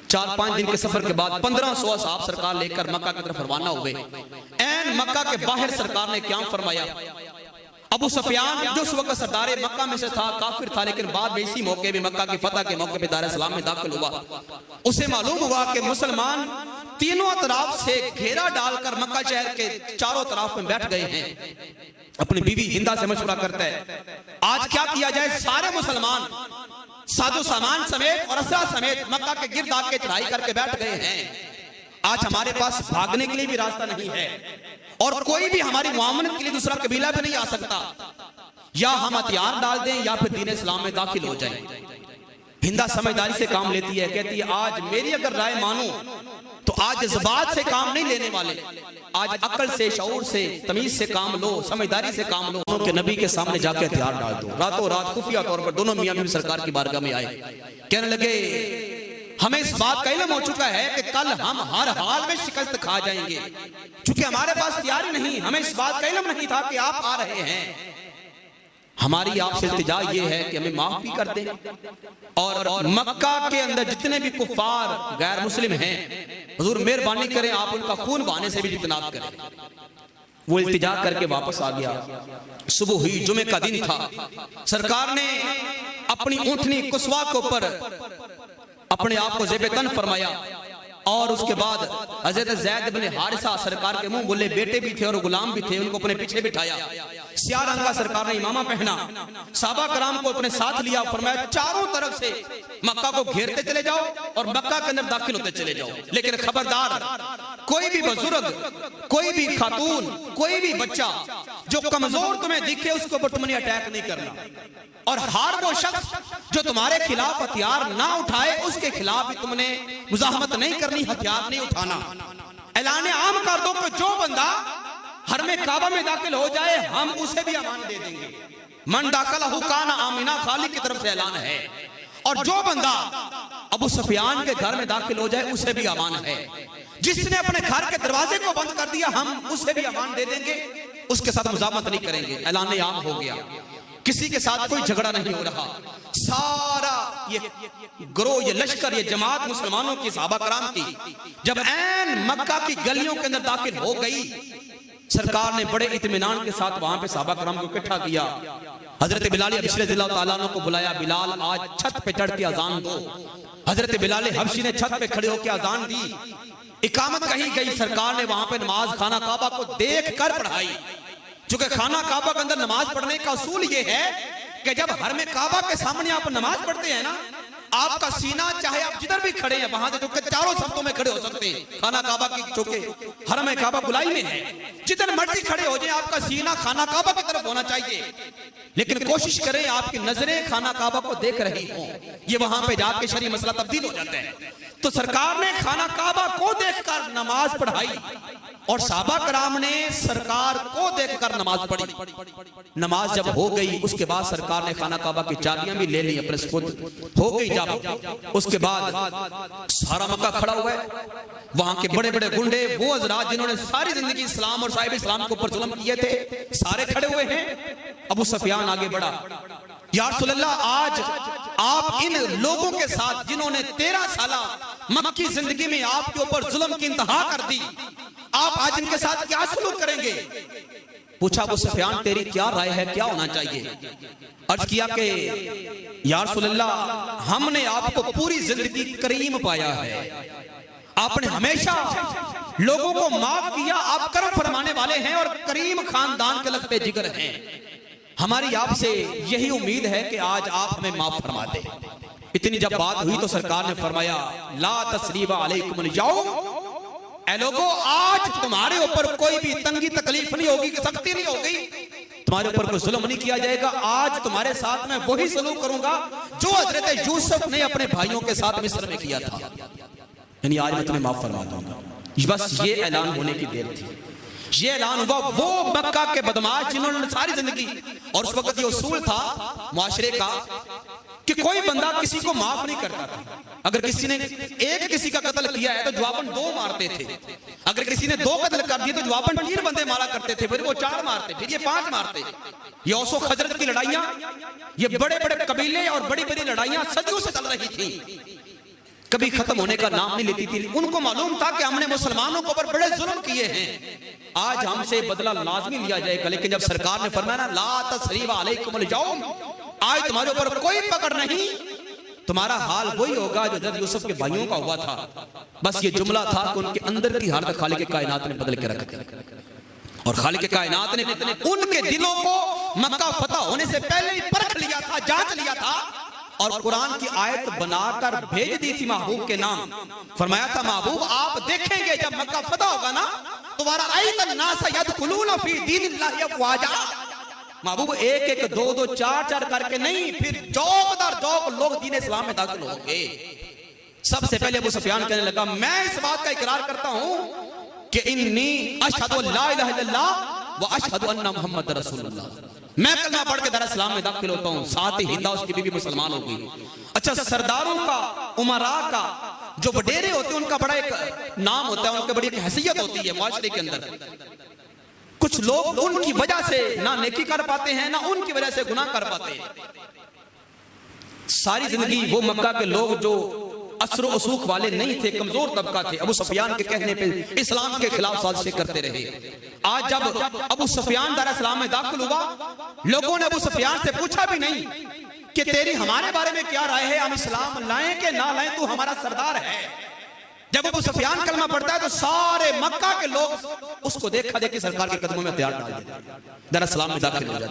4-5 दिन के सफर के बाद 1500 असहाब सरकार लेकर मक्का की तरफ रवाना हुए। ऐन मक्का के बाहर सरकार ने क्या फरमाया, अबू सुफियान जो उस वक्त सरदार मक्का में से था, काफिर था, लेकिन बाद में इसी मौके में मक्का की फतह के मौके पे दार इस्लाम में दाखिल हुआ। उसे मालूम हुआ कि मुसलमान तीनों तरफ से घेरा डालकर मक्का शहर के चारों तरफ में बैठ गए हैं। अपनी बीवी हिंदा से मशवरा करता है, आज क्या किया जाए। सारे मुसलमान साजो सामान समेत और असरा समेत मक्का के गिर्द आके चढ़ाई करके बैठ गए हैं। आज हमारे पास भागने के लिए भी रास्ता नहीं है और कोई भी हमारी मुआमलत के लिए दूसरा कबीला भी नहीं आ सकता। या हम हथियार डाल दें या फिर दीन इस्लाम में दाखिल हो जाएं। हिंदा समझदारी से काम लेती है, कहती है आज मेरी अगर राय मानो तो आज जज्बात से काम नहीं लेने वाले, आज अक्ल से, शऊर से, तमीज से काम लो, समझदारी से काम लो। उनके नबी के सामने जाके हथियार डाल दो। रातों रात खुफिया तौर पर दोनों मियां बीवी सरकार की बारगाह में आए, कहने लगे हमें इस बात का इल्म हो चुका है कि कल हम हर हाल में शिकस्त खा जाएंगे। चूंकि हमारे पास तैयारी नहीं, हमें इस बात का इल्म नहीं था कि आप आ रहे हैं। हमारी आपसे इल्तिजा ये है कि हमें माफ भी कर दें और मक्का के अंदर जितने भी कुफार गैर मुस्लिम हैं, हुजूर मेहरबानी करें आप उनका खून बहाने से भी जितनाब करें। वो इल्तिजा करके वापस आ गया। सुबह हुई, जुमे का दिन था। सरकार ने अपनी ऊँटनी कुसवा के ऊपर अपने आप को ज़ेब तन फरमाया और उसके बाद हज़रत ज़ैद बिन हारिसा सरकार के मुंह बोले बेटे भी थे और गुलाम भी थे, उनको अपने पीछे बिठाया। स्याह रंग का सरकार ने इमामा पहना, साहबा कराम को अपने साथ लिया, फरमाया चारों तरफ से मक्का को घेरते चले जाओ और मक्का के अंदर दाखिल होते चले जाओ, लेकिन खबरदार कोई भी बुजुर्ग, कोई भी खातून, कोई भी बच्चा जो कमजोर तुम्हें दिखे उसके ऊपर तुमने अटैक नहीं करना और हर वो शख्स जो तुम्हारे खिलाफ हथियार ना उठाए उसके खिलाफ भी तुमने मुजाहमत नहीं करनी, हथियार नहीं उठाना। ऐलान आम कर दो कि जो बंदा हर में काबा में दाखिल हो जाए हम उसे भी अमान दे देंगे। मन दाखला हुकाना आमिना खाली की तरफ से ऐलान है। और जो बंदा अबू सुफियान के घर में दाखिल हो जाए उसे भी अमान है। जिसने अपने घर के दरवाजे को बंद कर दिया हम उसे भी अमान दे देंगे, उसके साथ मुजामत नहीं करेंगे। ऐलान आम हो गया, किसी के साथ कोई झगड़ा नहीं हो रहा। सारा ये ग्रोह, ये लश्कर, ये जमात मुसलमानों की, सहाबा कराम की जब ऐन मक्का की गलियों के अंदर दाखिल हो गई, सरकार ने बड़े इत्मीनान के साथ वहां पे सहाबा कराम को इकट्ठा किया। हजरत बिलाल हबशी रज़ियल्लाहु ताला अन्हु को बुलाया, बिलाल आज छत पे चढ़ के अजान दो। हजरत बिलाल हबशी ने छत पे खड़े होकर अजान दी। इकामत कही गई, सरकार ने वहां पे नमाज खाना काबा को देख कर पढ़ाई। चूंकि खाना काबा के अंदर नमाज पढ़ने का उसूल ये है कि जब हर में काबा के सामने आप नमाज पढ़ते हैं ना, आपका सीना चाहे आप जिधर भी खड़े हैं वहां से चूंकि चारों सफ्तों में खड़े हो सकते हैं। खाना काबा की चूंकि हरम काबा गुलाई में है, जिधर मर्जी खड़े हो जाए आपका सीना खाना काबा की तरफ होना चाहिए, लेकिन कोशिश करें आपकी नजरें खाना काबा को देख रही हो। ये वहां पे जाके शरीय मसला तब्दील हो जाता है। तो सरकार ने खाना काबा को देखकर नमाज पढ़ाई और सहाबा कराम ने सरकार को देखकर नमाज पढ़ी। नमाज जब हो गई उसके बाद सरकार ने खाना काबा की चाबियां भी ले ली अपने सुपुर्द हो गई। जब उसके बाद सारा मक्का खड़ा हुआ है, वहां के बड़े बड़े गुंडे, वो हज़रात जिन्होंने सारी जिंदगी इस्लाम और साहिब इस्लाम के ऊपर जुल्म किए थे, सारे खड़े हुए हैं। अबू सुफियान आगे बढ़ा, या रसूल अल्लाह आज आप इन लोगों के साथ जिन्होंने 13 साल मक्की जिंदगी में आपके ऊपर जुल्म की इंतहा कर दी, आप आज इनके साथ क्या सलूक करेंगे? पूछा अबू सुफियान तेरी क्या राय है, क्या होना चाहिए? अर्ज किया कि या रसूल अल्लाह हमने आपको पूरी जिंदगी करीम पाया है, आपने हमेशा लोगों को माफ किया, आप करम फरमाने वाले हैं और करीम खानदान के लख्ते जिगर हैं। हमारी आपसे यही उम्मीद है कि आज आप हमें माफ फरमा दें। इतनी जब बात हुई तो सरकार ने फरमाया ला तस्रीबा अलैकुम, जाओ ऐ लोगों आज तुम्हारे ऊपर कोई भी तंगी तकलीफ नहीं होगी, सख्ती नहीं होगी, तुम्हारे ऊपर कोई जुल्म नहीं किया जाएगा। आज तुम्हारे साथ मैं वही सलूक करूंगा जो हजरत यूसुफ ने अपने भाइयों के साथ मिस्र में किया था, यानी आज मैं तुम्हें माफ फरमा दूंगा। बस ये ऐलान होने की देर थी। ये ऐलान हुआ वो मक्का के बदमाश जिन्होंने सारी जिंदगी, और उस वक्त ये उसूल था मुआशरे का कि कोई बंदा किसी को माफ नहीं करता था। अगर किसी ने एक किसी का कत्ल किया है तो जवाबन 2 मारते थे, अगर किसी ने 2 कत्ल कर दिए तो जवाबन 3 बंदे मारा करते थे, फिर वो 4 मारते, फिर ये 5 मारते। ये औसो खजरत की लड़ाइयां, ये बड़े बड़े कबीले और बड़ी बड़ी लड़ाइयां सदियों से चल रही थी। کبھی ختم ہونے کا نام نہیں لیتی تھی. ان کو معلوم تھا کہ ہم نے مسلمانوں کو پر بڑے ظلم کیے ہیں, آج ہم سے بدلہ لازمی لیا جائے گا. لیکن جب سرکار نے فرمایا نا لا تثریب علیکم اليوم, آج تمہارے اوپر کوئی پکڑ نہیں, تمہارا حال وہی ہوگا جو حضرت یوسف کے بھائیوں کا ہوا تھا. بس یہ جملہ تھا کہ ان کے اندر کی حالت خالق کائنات نے بدل کے رکھ دی, اور خالق کائنات نے ان کے دلوں کو مکہ فتح ہونے سے پہلے ہی پرکھ لیا تھا, جانچ لیا تھا, اور قرآن کی آیت بنا کر بھیج دی تھی محبوب کے نام. فرمایا تھا محبوب آپ دیکھیں گے جب مکہ فتح ہوگا نا تمہارا ایت الناس یدخلون فی دین اللہ افواجا. محبوب ایک ایک دو دو چار چار کر کے نہیں, پھر جوق در جوق لوگ دین اسلام میں داخل ہوں گے. سب سے پہلے ابو سفیان کہنے لگا میں اس بات کا اقرار کرتا ہوں کہ انی اشہد ان لا الہ الا اللہ و اشہد ان محمد رسول اللہ. میں کلمہ پڑھ کے در اسلام میں داخل ہوتا ہوں, ساتھ ہی ہندا اس کی بیوی مسلمان ہو گئی. اچھا, سرداروں کا, امراء کا, جو وڈیرے ہوتے ہیں ان کا بڑا ایک نام ہوتا ہے, ان کی بڑی ایک حیثیت ہوتی ہے معاشرے کے اندر. کچھ لوگ ان کی وجہ سے نہ نیکی کر پاتے ہیں نہ ان کی وجہ سے گناہ کر پاتے ہیں. ساری زندگی وہ مکہ کے لوگ جو اثر و اسوق والے نہیں تھے, کمزور طبقہ تھے, ابو سفیان کے کہنے پہ اسلام کے خلاف سازشیں کرتے رہے. آج جب ابو سفیان دار اسلام میں داخل ہوا, لوگوں نے ابو سفیان سے پوچھا بھی نہیں کہ تیری ہمارے بارے میں کیا رائے ہے, ہم اسلام لائیں کہ نہ لائیں, تو ہمارا سردار ہے. جب ابو سفیان کلمہ پڑھتا ہے تو سارے مکہ کے لوگ اس کو دیکھا دیکھی سرکار کے قدموں میں ہتھیار ڈال دیتے, در اسلام میں داخل ہو جاتے.